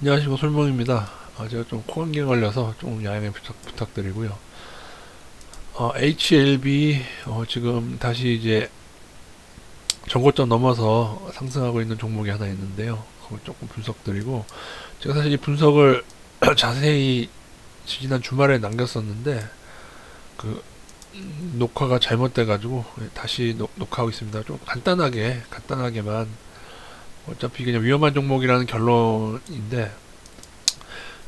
안녕하십니까, 솔몽입니다. 제가 좀 코감기에 걸려서 좀 양해 부탁드리고요. HLB 지금 다시 이제 전고점 넘어서 상승하고 있는 종목이 하나 있는데요. 그걸 조금 분석드리고, 제가 사실 이 분석을 자세히 지난 주말에 남겼었는데 그 녹화가 잘못돼가지고 다시 녹화하고 있습니다. 좀 간단하게만, 어차피 그냥 위험한 종목이라는 결론인데,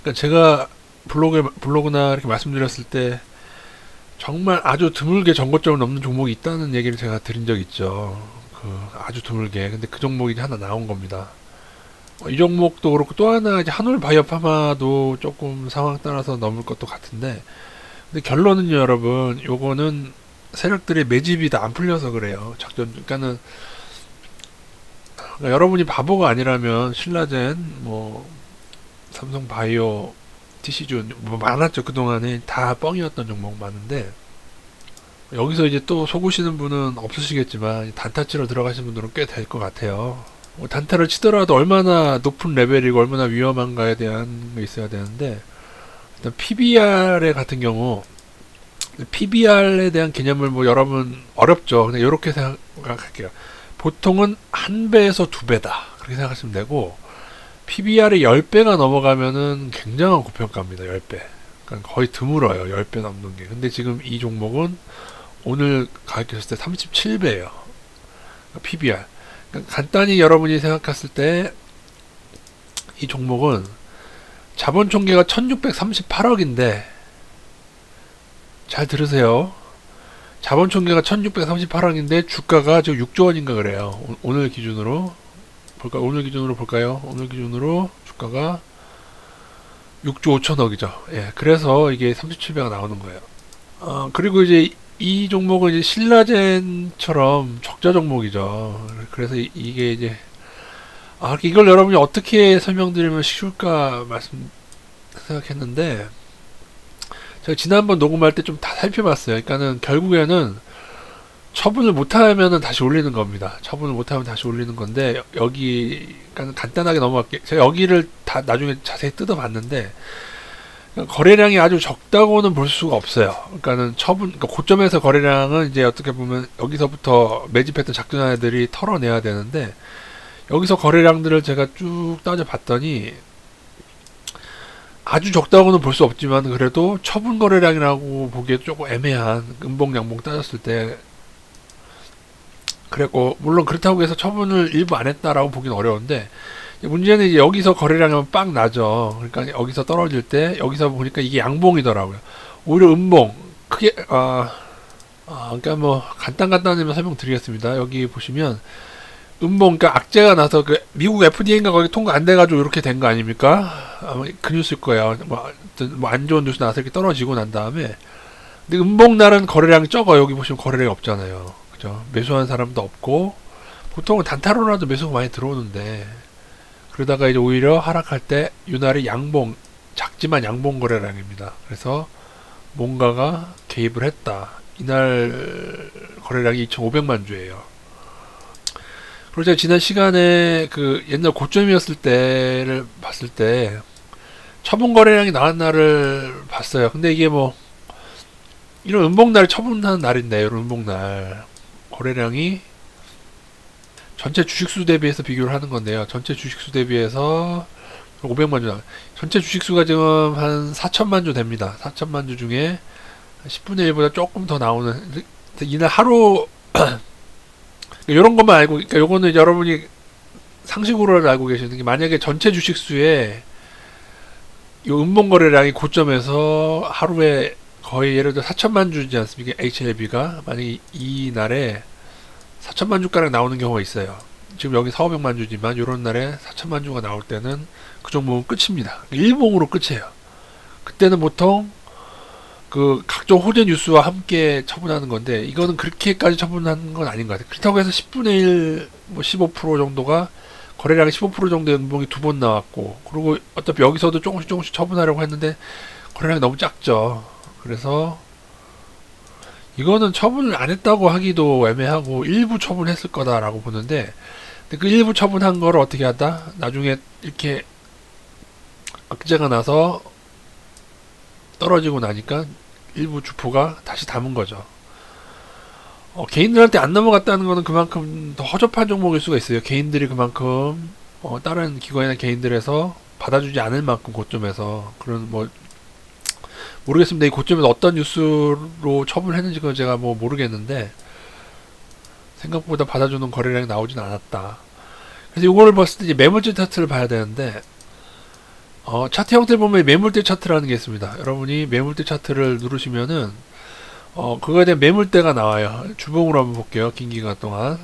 그러니까 제가 블로그나 이렇게 말씀드렸을 때 정말 아주 드물게 전고점을 넘는 종목이 있다는 얘기를 제가 드린 적 있죠. 아주 드물게. 근데 그 종목이 하나 나온 겁니다. 이 종목도 그렇고 또 하나 이제 한올 바이오파마도 조금 상황 따라서 넘을 것도 같은데, 근데 결론은요, 여러분, 요거는 세력들의 매집이 다 안 풀려서 그래요. 그러니까 여러분이 바보가 아니라면 신라젠, 뭐 삼성바이오, TC준 뭐 많았죠. 그동안에 다 뻥이었던 종목 많은데, 여기서 이제 또 속으시는 분은 없으시겠지만 단타 치러 들어가신 분들은 꽤 될 것 같아요. 단타를 치더라도 얼마나 높은 레벨이고 얼마나 위험한가에 대한 게 있어야 되는데, 일단 PBR 같은 경우, PBR에 대한 개념을 뭐 여러분 어렵죠. 그냥 이렇게 생각할게요. 보통은 한 배에서 두 배다, 그렇게 생각하시면 되고, PBR이 10배가 넘어가면은 굉장한 고평가입니다. 10배. 그러니까 거의 드물어요. 10배 넘는 게. 근데 지금 이 종목은 오늘 가격했을 때 37배예요. PBR. 그러니까 간단히 여러분이 생각했을 때 이 종목은 자본 총계가 1638억인데, 잘 들으세요. 자본 총계가 1638억인데 주가가 지금 6조 원인가 그래요. 오늘 기준으로 볼까요? 오늘 기준으로 주가가 6조 5천억이죠. 예, 그래서 이게 37배가 나오는 거예요. 그리고 이제 이 종목은 이제 신라젠처럼 적자 종목이죠. 그래서 이게 이제, 이걸 여러분이 어떻게 설명드리면 쉬울까 생각했는데, 제가 지난번 녹음할 때 좀 다 살펴봤어요. 그러니까는 결국에는 처분을 못하면은 다시 올리는 겁니다. 처분을 못하면 다시 올리는 건데, 여기, 그러니까 간단하게 넘어갈게요. 제가 여기를 다 나중에 자세히 뜯어봤는데, 거래량이 아주 적다고는 볼 수가 없어요. 그러니까 고점에서 거래량은 이제 어떻게 보면 여기서부터 매집했던 작전 애들이 털어내야 되는데, 여기서 거래량들을 제가 쭉 따져봤더니, 아주 적다고는 볼 수 없지만, 그래도 처분 거래량이라고 보기에 조금 애매한, 음봉, 양봉 따졌을 때, 그랬고, 물론 그렇다고 해서 처분을 일부 안 했다라고 보기는 어려운데, 문제는 이제 여기서 거래량이 빵 나죠. 그러니까 여기서 떨어질 때, 여기서 보니까 이게 양봉이더라고요. 오히려 음봉, 크게, 그러니까 뭐, 간단하게 설명드리겠습니다. 여기 보시면, 음봉, 그러니까 악재가 나서 미국 FDA인가 거기 통과 안 돼가지고 이렇게 된 거 아닙니까? 아마 그 뉴스일 거예요. 뭐 안 좋은 뉴스 나서 이렇게 떨어지고 난 다음에, 근데 음봉 날은 거래량이 적어. 여기 보시면 거래량이 없잖아요. 그죠? 매수한 사람도 없고, 보통은 단타로라도 매수가 많이 들어오는데, 그러다가 이제 오히려 하락할 때 유날이 양봉, 작지만 양봉 거래량입니다. 그래서 뭔가가 개입을 했다. 이날 거래량이 2,500만 주예요. 그리고 제가 지난 시간에 그 옛날 고점이었을 때를 봤을 때 처분 거래량이 나간 날을 봤어요. 근데 이게 뭐 이런 음봉날 처분하는 날인데, 이런 음봉날 거래량이 전체 주식수 대비해서 비교를 하는 건데요. 전체 주식수 대비해서 500만 주, 전체 주식수가 지금 한 4천만 주 됩니다. 4천만 주 중에 10분의 1보다 조금 더 나오는, 이날 하루 이런 것만 알고, 그러니까 요거는 여러분이 상식으로 알고 계시는 게, 만약에 전체 주식수에 요 음봉 거래량이 고점에서 하루에 거의 예를 들어 4천만 주지 않습니까? HLB가 만약에 이 날에 4천만 주가량 나오는 경우가 있어요. 지금 여기 4, 500만 주지만 요런 날에 4천만 주가 나올 때는 그 종목은 끝입니다. 일봉으로 끝이에요. 그때는 보통 그 각종 호재 뉴스와 함께 처분하는 건데, 이거는 그렇게까지 처분하는 건 아닌 것 같아요. 그렇다고 해서 10분의 1, 뭐 15% 정도가, 거래량이 15% 정도의 음봉이 두 번 나왔고, 그리고 어차피 여기서도 조금씩 처분하려고 했는데 거래량이 너무 작죠. 그래서 이거는 처분을 안 했다고 하기도 애매하고 일부 처분했을 거다라고 보는데, 근데 그 일부 처분한 거를 어떻게 하다 나중에 이렇게 악재가 나서 떨어지고 나니까 일부 주포가 다시 담은 거죠. 개인들한테 안 넘어갔다는 거는 그만큼 더 허접한 종목일 수가 있어요. 개인들이 그만큼 다른 기관이나 개인들에서 받아주지 않을 만큼 고점에서 그런 뭐 모르겠습니다. 이 고점에서 어떤 뉴스로 처분했는지 그건 제가 뭐 모르겠는데 생각보다 받아주는 거래량이 나오진 않았다. 그래서 이걸 봤을 때 이제 매물대 차트를 봐야 되는데 차트 형태를 보면 매물대 차트라는 게 있습니다. 여러분이 매물대 차트를 누르시면은 그거에 대한 매물대가 나와요. 주봉으로 한번 볼게요. 긴 기간 동안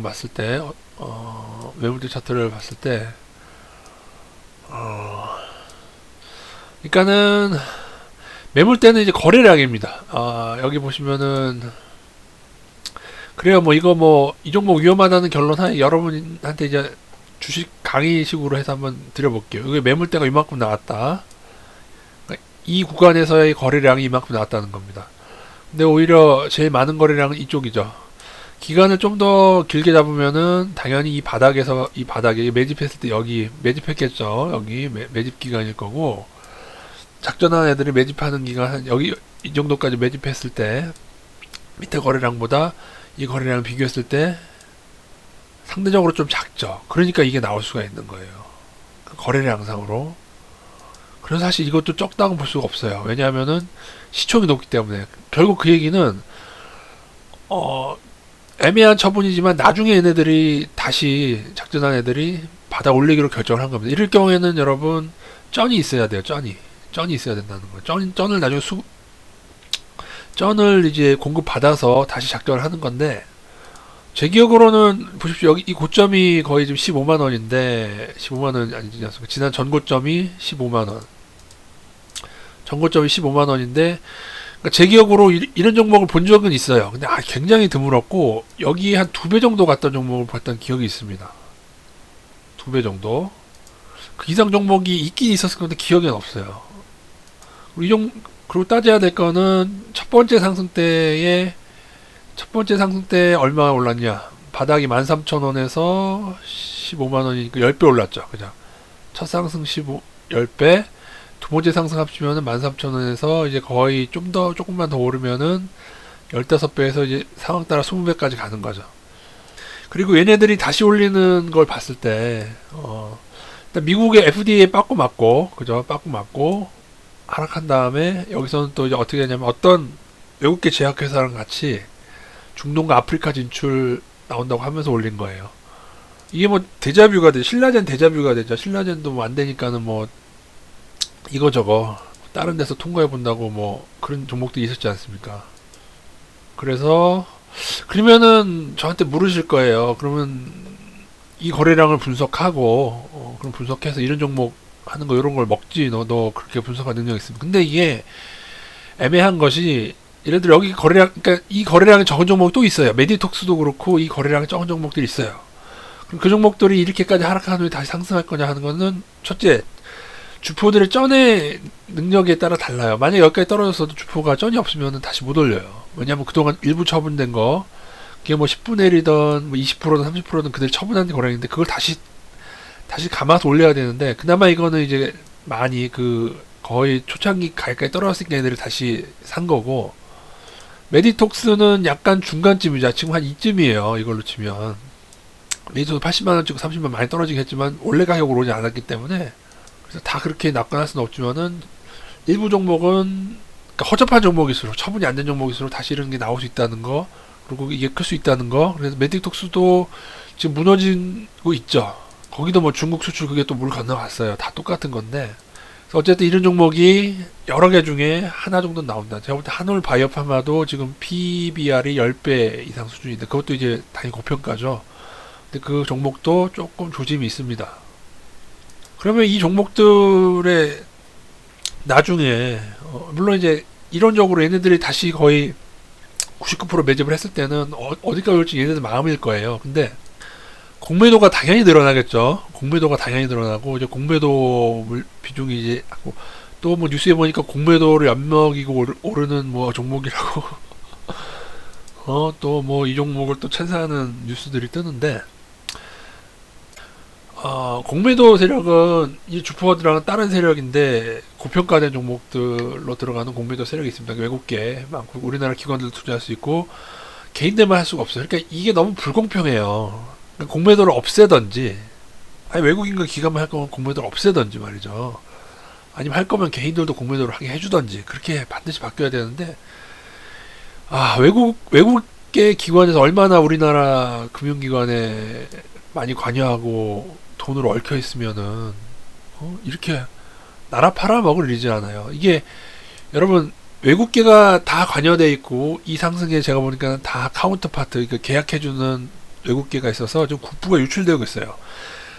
봤을 때 매물대 차트를 봤을 때 그러니까는 매물대는 이제 거래량입니다. 여기 보시면은 그래요. 뭐 이거 뭐 이 종목 위험하다는 결론 여러분한테 이제 주식 강의식으로 해서 한번 드려볼게요. 이게 매물대가 이만큼 나왔다. 이 구간에서의 거래량이 이만큼 나왔다는 겁니다. 근데 오히려 제일 많은 거래량은 이쪽이죠. 기간을 좀 더 길게 잡으면은 당연히 이 바닥에 매집했을 때 여기 매집했겠죠. 여기 매집 기간일 거고 작전한 애들이 매집하는 기간 여기 이 정도까지 매집했을 때 밑에 거래량보다 이 거래량을 비교했을 때 상대적으로 좀 작죠. 그러니까 이게 나올 수가 있는 거예요. 거래량상으로. 그래서 사실 이것도 적다고 볼 수가 없어요. 왜냐하면은 시총이 높기 때문에. 결국 그 얘기는 애매한 처분이지만 나중에 얘네들이 다시 작전한 애들이 받아 올리기로 결정을 한 겁니다. 이럴 경우에는 여러분 쩐이 있어야 돼요. 쩐이 있어야 된다는 거예요. 쩐을 나중에 쩐을 이제 공급 받아서 다시 작전을 하는 건데 제 기억으로는 보십시오. 여기 이 고점이 거의 지금 15만 원인데 15만 원 아니지 않습니까? 지난 전고점이 15만 원. 전고점이 15만 원인데 그러니까 제 기억으로 이런 종목을 본 적은 있어요. 근데 굉장히 드물었고 여기 한 2배 정도 갔던 종목을 봤던 기억이 있습니다. 2배 정도. 그 이상 종목이 있긴 있었을 건데 기억에는 없어요. 그리고 따져야 될 거는 첫 번째 상승 때에 얼마 올랐냐? 바닥이 13,000원에서 15만 원이니까 10배 올랐죠. 그죠? 첫 상승 10배, 두 번째 상승 합치면은 13,000원에서 이제 거의 조금만 더 오르면은 15배에서 이제 상황 따라 20배까지 가는 거죠. 그리고 얘네들이 다시 올리는 걸 봤을 때, 일단 미국의 FDA 빠꾸 맞고, 그죠? 빠꾸 맞고, 하락한 다음에 여기서는 또 이제 어떻게 되냐면 어떤 외국계 제약회사랑 같이 중동과 아프리카 진출 나온다고 하면서 올린 거예요. 이게 뭐 데자뷰가 되죠. 신라젠 데자뷰가 되죠. 신라젠도 뭐 안 되니까는 뭐 이거저거 다른 데서 통과해 본다고 뭐 그런 종목도 있었지 않습니까? 그러면은 저한테 물으실 거예요. 그러면 이 거래량을 분석하고 그럼 분석해서 이런 종목 하는 거 이런 걸 먹지. 너 그렇게 분석할 능력 있으면. 근데 이게 애매한 것이 예를 들어 여기 그러니까 이 거래량이 적은 종목이 또 있어요. 메디톡스도 그렇고 이 거래량이 적은 종목들이 있어요. 그럼 그 종목들이 이렇게까지 하락한 후에 다시 상승할 거냐 하는 거는 첫째 주포들의 쩐의 능력에 따라 달라요. 만약 여기까지 떨어졌어도 주포가 쩐이 없으면 다시 못 올려요. 왜냐면 그동안 일부 처분된 거 그게 뭐 10분의 1이든 뭐 20%든 30%든 그들 처분한 거래량인데 그걸 다시 감아서 올려야 되는데 그나마 이거는 이제 많이 거의 초창기 가까이 떨어졌으니까 얘네를 다시 산 거고 메디톡스는 약간 중간쯤이죠. 지금 한 이쯤이에요. 이걸로 치면 메디톡스 80만원 찍고 30만 많이 떨어지긴 했지만 원래 가격으로 오지 않았기 때문에 그래서 다 그렇게 낙관할 수는 없지만은 일부 종목은 그러니까 허접한 종목일수록 처분이 안 된 종목일수록 다시 이런 게 나올 수 있다는 거 그리고 이게 클 수 있다는 거 그래서 메디톡스도 지금 무너지고 있죠. 거기도 뭐 중국 수출 그게 또 물 건너갔어요. 다 똑같은 건데. 그래서 어쨌든 이런 종목이 여러 개 중에 하나 정도 나온다. 제가 볼 때 한올 바이오파마도 지금 PBR이 10배 이상 수준인데 그것도 이제 당연히 고평가죠. 근데 그 종목도 조금 조짐이 있습니다. 그러면 이 종목들의 나중에 물론 이제 이론적으로 얘네들이 다시 거의 99% 매집을 했을 때는 어디까지 올지 얘네들 마음일 거예요. 근데 공매도가 당연히 늘어나겠죠. 공매도가 당연히 늘어나고 이제 공매도 비중이 이제 또 뭐 뉴스에 보니까 공매도를 엿먹이고 오르는 뭐 종목이라고 또 뭐 이 종목을 또 찬사하는 뉴스들이 뜨는데 공매도 세력은 이 주포들랑은 다른 세력인데 고평가된 종목들로 들어가는 공매도 세력이 있습니다. 외국계 많고 우리나라 기관들도 투자할 수 있고 개인들만 할 수가 없어요. 그러니까 이게 너무 불공평해요. 그러니까 공매도를 없애던지, 아니 외국인과 기관만 할 거면 공매도를 없애던지 말이죠. 아니면 할 거면 개인들도 공매도를 하게 해주던지 그렇게 반드시 바뀌어야 되는데, 외국계 기관에서 얼마나 우리나라 금융기관에 많이 관여하고 돈으로 얽혀 있으면은 이렇게 나라 팔아먹을 일이지 않아요. 이게 여러분 외국계가 다 관여돼 있고 이 상승에 제가 보니까 다 카운터파트, 그러니까 계약해주는 외국계가 있어서 좀 국부가 유출되고 있어요.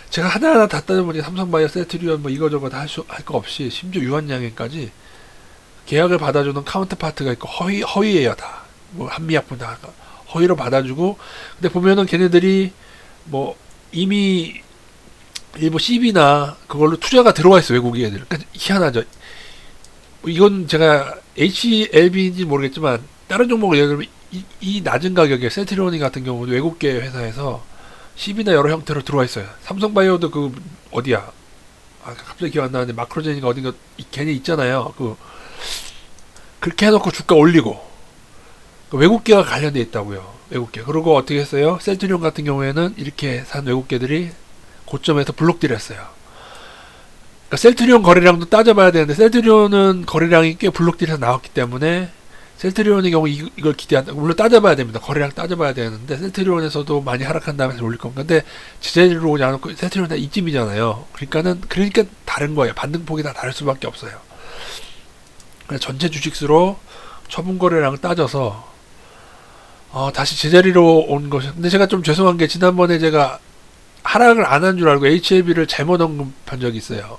제가 하나하나 다 따져보니 삼성바이오, 셀트리온 뭐 이거저거 다 할 거 없이 심지어 유한양행까지 계약을 받아주는 카운터파트가 있고 허위예요 다. 뭐 한미약품 다 허위로 받아주고, 근데 보면은 걔네들이 뭐 이미 일부 CB나 그걸로 투자가 들어와 있어 외국인 애들. 그러니까 희한하죠. 이건 제가 HLB인지 모르겠지만 다른 종목을 예를 들면 이 낮은 가격에 셀트리온 같은 경우는 외국계 회사에서 CB나 여러 형태로 들어와 있어요. 삼성바이오도 그 어디야? 갑자기 기억 안 나는데 마크로제니가 어딘가 걔네 있잖아요. 그렇게 해놓고 주가 올리고 외국계가 관련돼 있다고요. 외국계. 그리고 어떻게 했어요? 셀트리온 같은 경우에는 이렇게 산 외국계들이 고점에서 블록딜 했어요. 그러니까 셀트리온 거래량도 따져봐야 되는데 셀트리온은 거래량이 꽤 블록딜에서 나왔기 때문에 셀트리온의 경우 이걸 기대한다. 물론 따져봐야 됩니다. 거래량 따져봐야 되는데 셀트리온에서도 많이 하락한 다음에 올릴 겁니다. 근데 제자리로 오지 않고 셀트리온 다 이쯤이잖아요. 그러니까 다른 거예요. 반등폭이 다 다를 수밖에 없어요. 그래서 전체 주식수로 처분 거래량을 따져서 다시 제자리로 온 것이. 근데 제가 좀 죄송한 게 지난번에 제가 하락을 안 한 줄 알고 HLB를 잘못 언급한 적이 있어요.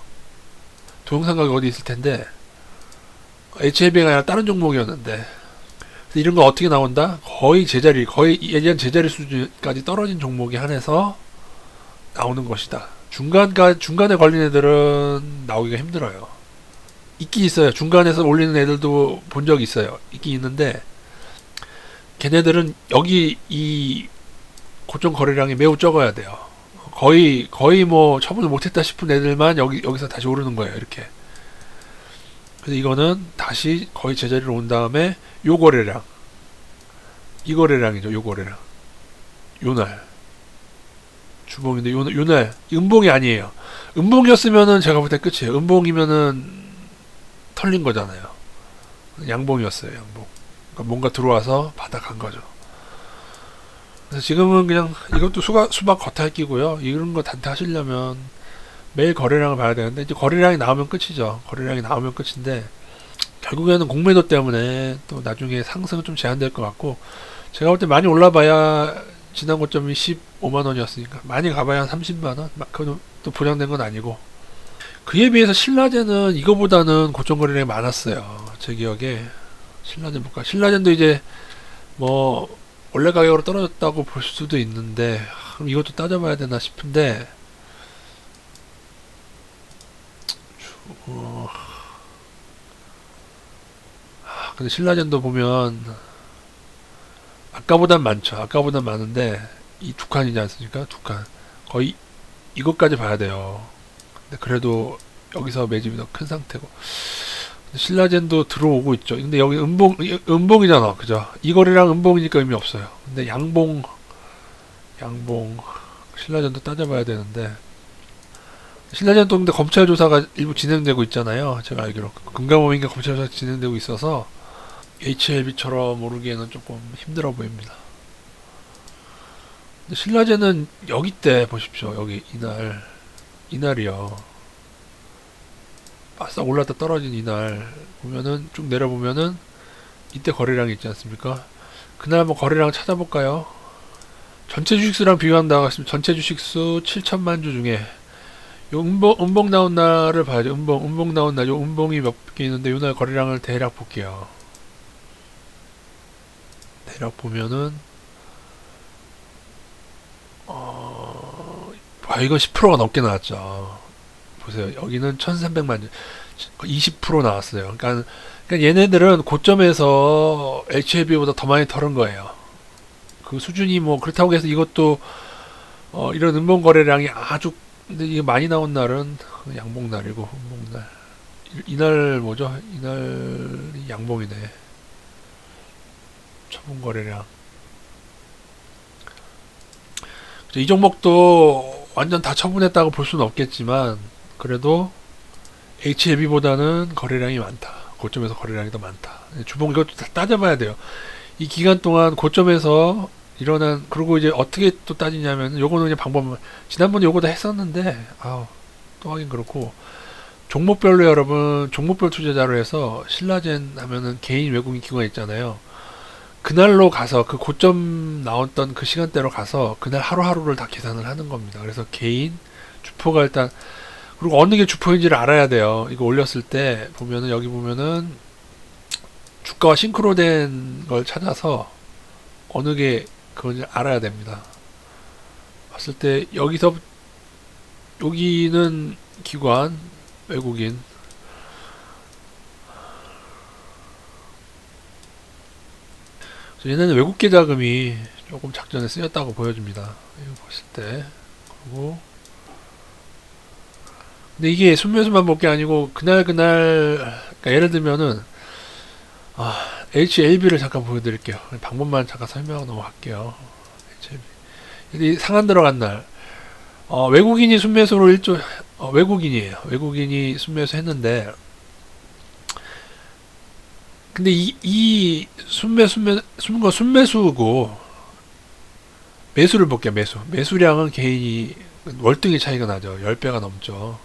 동영상 가격 어디 있을 텐데 HLB가 아니라 다른 종목이었는데, 그래서 이런 거 어떻게 나온다? 거의 예전 제자리 수준까지 떨어진 종목에 한해서 나오는 것이다. 중간에 걸린 애들은 나오기가 힘들어요. 있긴 있어요. 중간에서 올리는 애들도 본 적이 있어요. 있긴 있는데 걔네들은 여기 이 고점 거래량이 매우 적어야 돼요. 거의 뭐 처분을 못했다 싶은 애들만 여기서 다시 오르는 거예요. 이렇게. 그래서 이거는 다시 거의 제자리로 온 다음에 요 거래량, 이 거래량이죠. 요 거래량, 요날 주봉인데 요날 음봉이 아니에요. 음봉이었으면은 제가 볼 때 끝이에요. 음봉이면은 털린 거잖아요. 양봉이었어요. 양봉. 그러니까 뭔가 들어와서 바닥 간 거죠. 그래서 지금은 그냥 이것도 수박 겉핥기고요. 이런 거 단타 하시려면 매일 거래량을 봐야 되는데, 이제 거래량이 나오면 끝이죠. 거래량이 나오면 끝인데 결국에는 공매도 때문에 또 나중에 상승은 좀 제한될 것 같고, 제가 볼 때 많이 올라봐야 지난 고점이 15만원이었으니까 많이 가봐야 한 30만원? 그건 또 보장된 건 아니고, 그에 비해서 신라젠은 이거보다는 고점 거래량이 많았어요. 제 기억에. 신라젠 볼까? 신라젠도 이제 뭐 원래 가격으로 떨어졌다고 볼 수도 있는데, 그럼 이것도 따져봐야 되나 싶은데, 근데 신라젠도 보면 아까보단 많죠. 아까보단 많은데 이 두 칸이지 않습니까? 두 칸. 거의 이것까지 봐야 돼요. 근데 그래도 여기서 매집이 더 큰 상태고, 신라젠도 들어오고 있죠. 근데 여기 음봉이잖아. 그죠? 이 거래량 음봉이니까 의미 없어요. 근데 양봉 신라젠도 따져봐야 되는데, 신라젠도 근데 검찰 조사가 일부 진행되고 있잖아요. 제가 알기로 금감원인가 검찰 조사가 진행되고 있어서 HLB처럼 오르기에는 조금 힘들어 보입니다. 근데 신라젠은 여기 때 보십시오. 여기 이날이요. 바싹 올랐다 떨어진 이날 보면은 쭉 내려보면은 이때 거래량이 있지 않습니까? 그날 한번 거래량 찾아볼까요? 전체 주식수랑 비교한다고 했으면 전체 주식수 7천만 주 중에 요 음봉 나온 날을 봐야죠. 음봉 나온 날, 요 음봉이 몇 개 있는데 요날 거래량을 대략 볼게요. 대략 보면은 이건 10%가 넘게 나왔죠. 보세요. 여기는 1300만 주, 20% 나왔어요. 그러니까 얘네들은 고점에서 HLB보다 더 많이 털은 거예요. 그 수준이 뭐 그렇다고 해서 이것도 이런 음봉 거래량이 아주 근데 이게 많이 나온 날은 양봉날이고 음봉날. 이날 뭐죠? 이날이 양봉이네. 처분 거래량. 이 종목도 완전 다 처분했다고 볼 수는 없겠지만 그래도 HLB보다는 거래량이 많다. 고점에서 거래량이 더 많다. 주봉 이것도 다 따져봐야 돼요. 이 기간 동안 고점에서 일어난, 그리고 이제 어떻게 또 따지냐면 요거는 그냥 방법은 지난번에 요거 다 했었는데 또 하긴 그렇고, 종목별로 여러분 종목별 투자자로 해서 신라젠 하면은 개인 외국인 기관 있잖아요. 그날로 가서 그 고점 나왔던 그 시간대로 가서 그날 하루하루를 다 계산을 하는 겁니다. 그래서 개인 주포가 일단, 그리고 어느 게 주포인지를 알아야 돼요. 이거 올렸을 때 보면은 여기 보면은 주가와 싱크로된 걸 찾아서 어느 게 그건지 알아야 됩니다. 봤을 때 여기서 여기는 기관 외국인, 얘네는 외국계 자금이 조금 작전에 쓰였다고 보여집니다. 이거 봤을 때. 그리고 근데 이게 순매수만 볼 게 아니고 그날 그러니까 예를 들면은 HLB를 잠깐 보여드릴게요. 방법만 잠깐 설명하고 넘어갈게요. HLB. 상한 들어간 날 외국인이 순매수로 외국인이에요. 외국인이 순매수 했는데, 근데 이 순매수고 매수를 볼게요. 매수량은 개인이 월등히 차이가 나죠. 10배가 넘죠.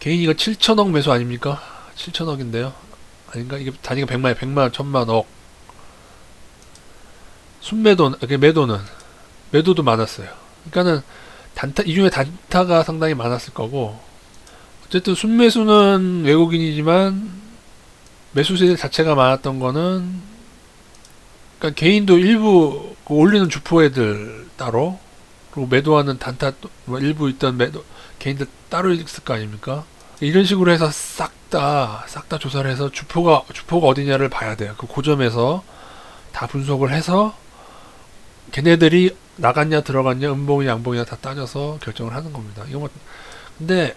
개인이 이거 7천억 매수 아닙니까? 7천억인데요. 아닌가? 이게 단위가 100만원, 100만원, 1000만억. 매도도 많았어요. 그러니까는 이 중에 단타가 상당히 많았을 거고, 어쨌든 순매수는 외국인이지만 매수세 자체가 많았던 거는, 그러니까 개인도 일부 올리는 주포 애들 따로, 그리고 매도하는 단타 일부 있던 개인들 따로 있을 거 아닙니까? 이런 식으로 해서 싹 다 조사를 해서 주포가 어디냐를 봐야 돼요. 그 고점에서 다 분석을 해서 걔네들이 나갔냐 들어갔냐 음봉이냐 양봉이냐 다 따져서 결정을 하는 겁니다. 근데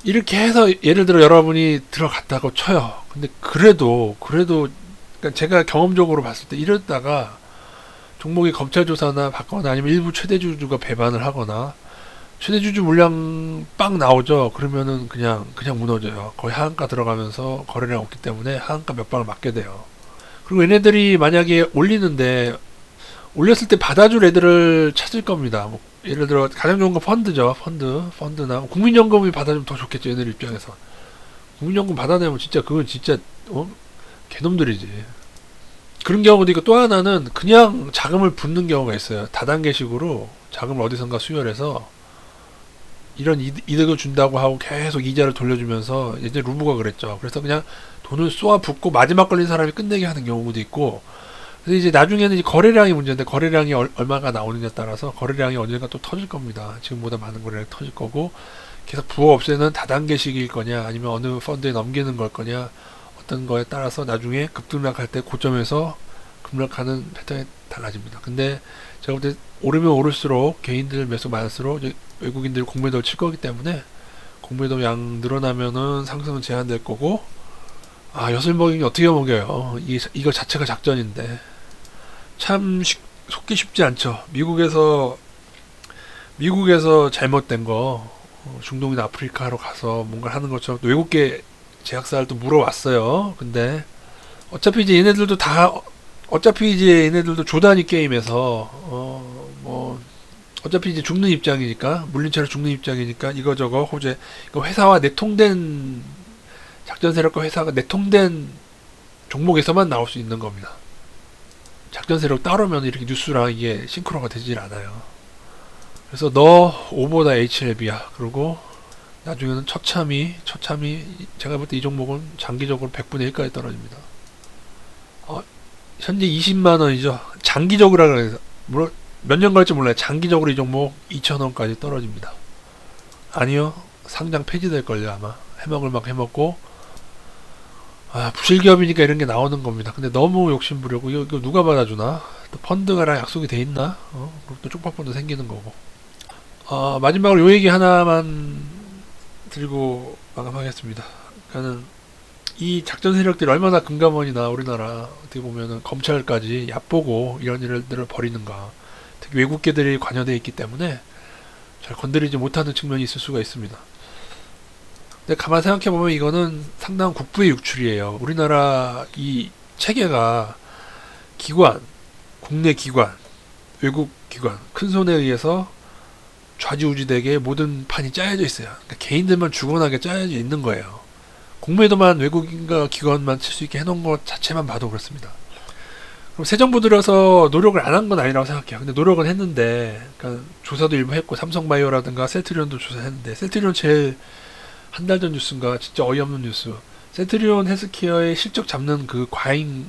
이렇게 해서 예를 들어 여러분이 들어갔다고 쳐요. 근데 그래도 그러니까 제가 경험적으로 봤을 때 이러다가 종목이 검찰 조사나 받거나 아니면 일부 최대주주가 배반을 하거나 최대주주 물량 빵 나오죠. 그러면은 그냥 무너져요. 거의 하한가 들어가면서 거래량 없기 때문에 하한가 몇 방을 맞게 돼요. 그리고 얘네들이 만약에 올렸을 때 받아줄 애들을 찾을 겁니다. 뭐 예를 들어 가장 좋은 건 펀드죠. 펀드나 국민연금이 받아주면 더 좋겠죠. 얘네들 입장에서 국민연금 받아내면 그건 진짜 개놈들이지. 그런 경우도 있고, 또 하나는 그냥 자금을 붓는 경우가 있어요. 다단계식으로 자금을 어디선가 수혈해서 이런 이득을 준다고 하고 계속 이자를 돌려주면서, 예전에 루브가 그랬죠. 그래서 그냥 돈을 쏘아 붓고 마지막 걸린 사람이 끝내게 하는 경우도 있고. 그래서 이제 나중에는 이제 거래량이 문제인데, 거래량이 얼마가 나오느냐에 따라서 거래량이 언젠가 또 터질 겁니다. 지금보다 많은 거래량이 터질 거고, 계속 부어 없애는 다단계식일 거냐 아니면 어느 펀드에 넘기는 걸 거냐, 어떤 거에 따라서 나중에 급등락할 때 고점에서 급락하는 패턴이 달라집니다. 근데 제가 볼 때 오르면 오를수록 개인들 매수 많을수록 외국인들 공매도를 칠 거기 때문에 공매도 양 늘어나면은 상승은 제한될 거고, 엿을 먹이긴 어떻게 먹여요. 이거 자체가 작전인데 참 속기 쉽지 않죠. 미국에서 잘못된 거 중동이나 아프리카로 가서 뭔가 하는 것처럼 또 외국계 제약사를 또 물어왔어요. 근데 어차피 이제 얘네들도 조단위 게임에서 어차피 이제 죽는 입장이니까, 물린 채로 죽는 입장이니까 이거저거 호재, 회사와 내통된 작전 세력과 회사가 내통된 종목에서만 나올 수 있는 겁니다. 작전 세력 따르면 이렇게 뉴스랑 이게 싱크로가 되질 않아요. 그래서 너 오보다 HLB야. 그리고 나중에는 처참히 제가 볼 때 이 종목은 장기적으로 100분의 1까지 떨어집니다. 현재 20만원이죠. 장기적으로 그래서 물론 몇 년 갈지 몰라요. 장기적으로 이 종목 2,000원까지 떨어집니다. 아니요, 상장 폐지될걸요. 아마 해먹을 막 해먹고, 부실기업이니까 이런 게 나오는 겁니다. 근데 너무 욕심부리고, 이거 누가 받아주나? 또 펀드가랑 약속이 돼 있나? 그리고 또 쪽박본도 생기는 거고. 마지막으로 요 얘기 하나만 드리고 마감하겠습니다. 그러니까는 이 작전 세력들이 얼마나 금감원이나 우리나라 어떻게 보면은 검찰까지 얕보고 이런 일들을 벌이는가. 특히 외국계들이 관여되어 있기 때문에 잘 건드리지 못하는 측면이 있을 수가 있습니다. 근데 가만 생각해보면 이거는 상당한 국부의 육출이에요. 우리나라 이 체계가 기관, 국내 기관, 외국 기관, 큰 손에 의해서 좌지우지되게 모든 판이 짜여져 있어요. 그러니까 개인들만 주관하게 짜여져 있는 거예요. 공매도만 외국인과 기관만 칠 수 있게 해놓은 것 자체만 봐도 그렇습니다. 그럼 새 정부 들어서 노력을 안 한 건 아니라고 생각해요. 근데 노력은 했는데, 그러니까 조사도 일부 했고, 삼성바이오라든가 셀트리온도 조사했는데, 셀트리온 제일 한 달 전 뉴스인가 진짜 어이없는 뉴스. 셀트리온 헬스케어의 실적 잡는 그 과잉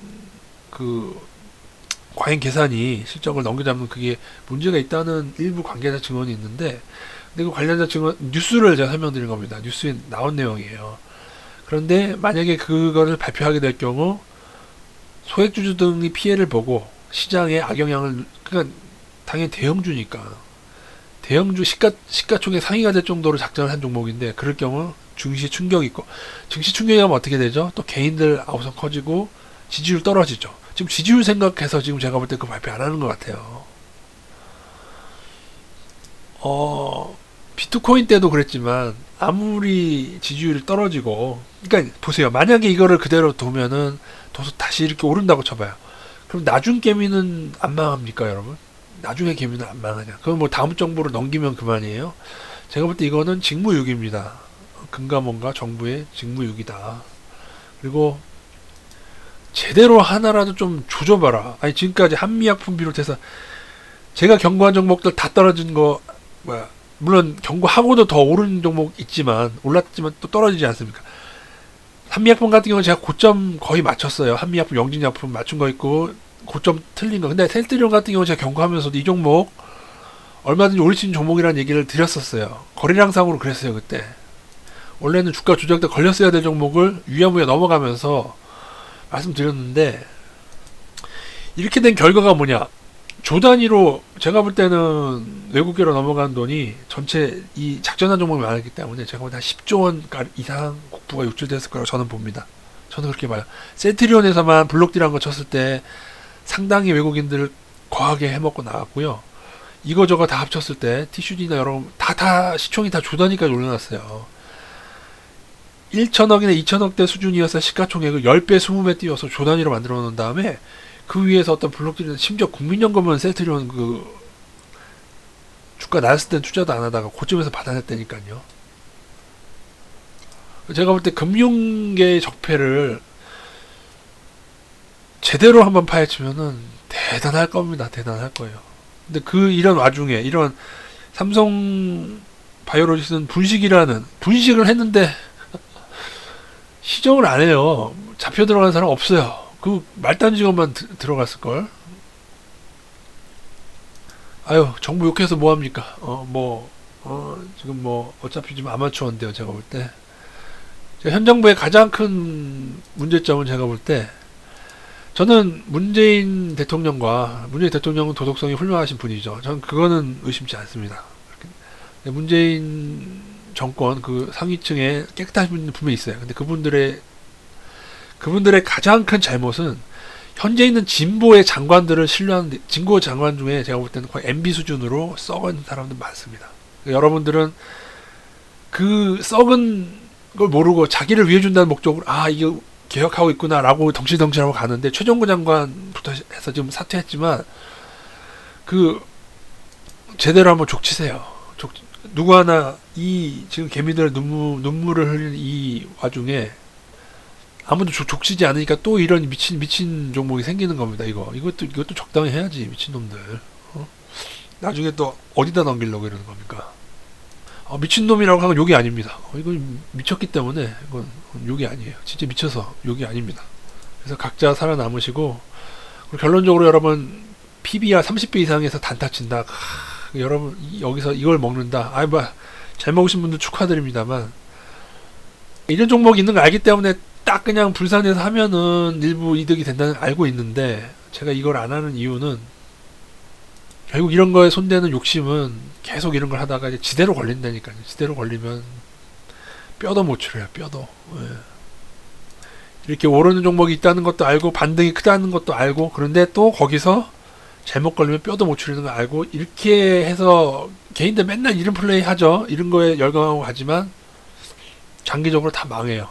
계산이 실적을 넘겨잡는 그게 문제가 있다는 일부 관계자 증언이 있는데, 근데 그 관련자 증언 뉴스를 제가 설명드린 겁니다. 뉴스에 나온 내용이에요. 그런데 만약에 그거를 발표하게 될 경우 소액주주 등이 피해를 보고 시장에 악영향을, 그러니까 당연히 대형주니까 대형주 시가총액 상위가 될 정도로 작전을 한 종목인데, 그럴 경우 증시 충격이 있고, 증시 충격이 하면 어떻게 되죠? 또 개인들 아우성 커지고 지지율 떨어지죠. 지금 지지율 생각해서 지금 제가 볼 때 그 발표 안 하는 것 같아요. 비트코인 때도 그랬지만 아무리 지지율이 떨어지고, 그러니까 보세요. 만약에 이거를 그대로 두면은 다시 이렇게 오른다고 쳐봐요. 그럼 나중 개미는 안 망합니까, 여러분? 나중에 개미는 안 망하냐? 그럼 뭐 다음 정부로 넘기면 그만이에요. 제가 볼 때 이거는 직무유기입니다. 금감원과 정부의 직무유기다. 그리고 제대로 하나라도 좀 조져봐라. 아니 지금까지 한미약품 비롯해서 제가 경고한 종목들 다 떨어진 거, 물론 경고하고도 더 오른 종목 있지만, 올랐지만 또 떨어지지 않습니까? 한미약품 같은 경우는 제가 고점 거의 맞췄어요. 한미약품, 영진약품 맞춘 거 있고 고점 틀린 거. 근데 셀트리온 같은 경우 제가 경고하면서도 이 종목 얼마든지 올릴 수 있는 종목이라는 얘기를 드렸었어요. 거래량상으로 그랬어요. 그때 원래는 주가 조작 때 걸렸어야 될 종목을 유야무야 넘어가면서 말씀드렸는데, 이렇게 된 결과가 뭐냐, 조 단위로 제가 볼 때는 외국계로 넘어간 돈이 전체 이 작전한 종목이 많았기 때문에 제가 볼 때 한 10조 원 이상 국부가 유출됐을 거라고 저는 봅니다. 저는 그렇게 봐요. 셀트리온에서만 블록딜한 거 쳤을 때 상당히 외국인들 거하게 해먹고 나왔고요. 이거저거 다 합쳤을 때 TCD나 여러분 다 시총이 다 조 단위까지 올려놨어요. 1천억이나 2천억대 수준이어서 시가총액을 10배, 20배 띄워서 조 단위로 만들어 놓은 다음에 그 위에서 어떤 블록들은 심지어 국민연금은 셀트리온 그 주가 낮았을 땐 투자도 안 하다가 고점에서 받아냈다니까요. 제가 볼 때 금융계의 적폐를 제대로 한번 파헤치면은 대단할 겁니다. 대단할 거예요. 근데 이런 와중에 이런 삼성 바이오로직스는 분식을 했는데 시정을 안 해요. 잡혀 들어간 사람 없어요. 그 말단 직원만 들어갔을걸. 아유, 정부 욕해서 뭐합니까? 지금 어차피 지금 아마추어인데요. 제가 볼 때 현 정부의 가장 큰 문제점은, 제가 볼 때 저는 문재인 대통령은 도덕성이 훌륭하신 분이죠. 저는 그거는 의심치 않습니다. 문재인 정권 그 상위층에 깨끗하신 분이 분명히 있어요. 근데 그분들의 가장 큰 잘못은 현재 있는 진보의 장관들을 신뢰하는, 진보 장관 중에 제가 볼 때는 거의 MB 수준으로 썩은 사람들 많습니다. 여러분들은 그 썩은 걸 모르고 자기를 위해 준다는 목적으로 이거 개혁하고 있구나라고 덩실덩실하고 가는데, 최종구 장관부터 해서 지금 사퇴했지만 제대로 한번 족치세요. 누구 하나 지금 개미들 눈물을 흘리는 이 와중에 아무도 족치지 않으니까 또 이런 미친 종목이 생기는 겁니다. 이것도 적당히 해야지, 미친놈들. 나중에 또 어디다 넘기려고 이러는 겁니까? 미친놈이라고 하는 건 욕이 아닙니다. 이건 미쳤기 때문에 이건 욕이 아니에요. 진짜 미쳐서 욕이 아닙니다. 그래서 각자 살아남으시고, 결론적으로 여러분 PBR 30배 이상에서 단타 친다. 여러분 여기서 이걸 먹는다. 잘 먹으신 분들 축하드립니다만, 이런 종목이 있는 거 알기 때문에 딱 그냥 불산해서 하면은 일부 이득이 된다는 알고 있는데, 제가 이걸 안 하는 이유는 결국 이런 거에 손대는 욕심은 계속 이런 걸 하다가 이제 지대로 걸린다니까요. 지대로 걸리면 뼈도 못 추려요. 뼈도. 예. 이렇게 오르는 종목이 있다는 것도 알고 반등이 크다는 것도 알고 그런데 또 거기서 잘못 걸리면 뼈도 못 추리는 거 알고 이렇게 해서 개인들 맨날 이런 플레이 하죠. 이런 거에 열광하고 가지만 장기적으로 다 망해요.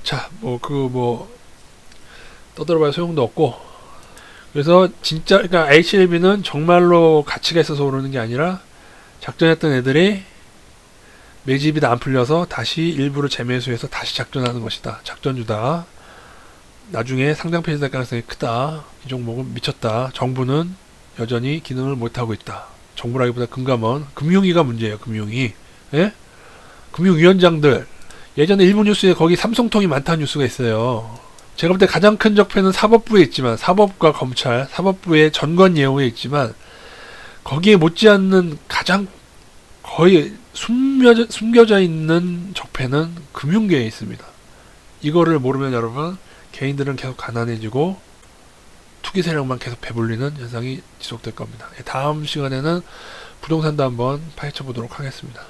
자, 떠들어봐야 소용도 없고. 그래서 진짜, 그러니까 HLB는 정말로 가치가 있어서 오르는 게 아니라 작전했던 애들이 매집이 다 안 풀려서 다시 일부러 재매수해서 다시 작전하는 것이다. 작전주다. 나중에 상장 폐지될 가능성이 크다. 이 종목은 미쳤다. 정부는 여전히 기능을 못하고 있다. 정부라기보다 금감원, 금융위가 문제예요. 금융위. 예? 금융위원장들. 예전에 일부 뉴스에 거기 삼성통이 많다는 뉴스가 있어요. 제가 볼 때 가장 큰 적폐는 사법부에 있지만 사법과 검찰, 사법부의 전관 예우에 있지만 거기에 못지않는 가장 거의 숨겨져 있는 적폐는 금융계에 있습니다. 이거를 모르면 여러분 개인들은 계속 가난해지고 투기 세력만 계속 배불리는 현상이 지속될 겁니다. 다음 시간에는 부동산도 한번 파헤쳐 보도록 하겠습니다.